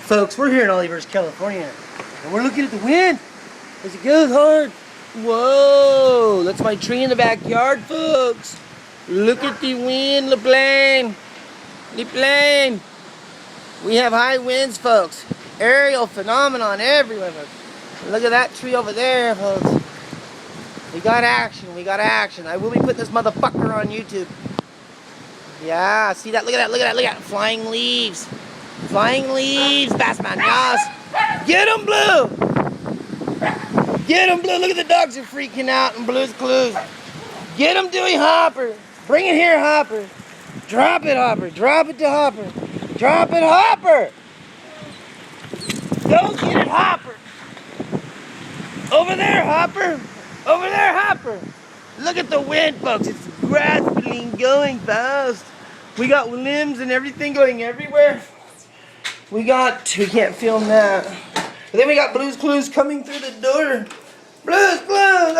Folks, we're here in Olivehurst, California, and we're looking at the wind as it goes hard. Whoa, that's my tree in the backyard, folks. Look at the wind, the plane. The plane. We have high winds, folks. Aerial phenomenon everywhere, folks. Look at that tree over there, folks. We got action, we got action. I will be putting this motherfucker on YouTube. Yeah, see that? Look at that, look at that, look at that. Flying leaves. Flying leaves, Bassman, yes. Get him, Blue! Get him, Blue! Look at the dogs are freaking out in Blue's Clues. Get him, Dewey Hopper! Bring it here, Hopper! Drop it, Hopper! Drop it to Hopper! Drop it, Hopper! Go get it, Hopper! Over there, Hopper! Over there, Hopper! Look at the wind, folks. It's grasping, going fast. We got limbs and everything going everywhere. We can't film that. But then we got Blue's Clues coming through the door. Blue's Clues,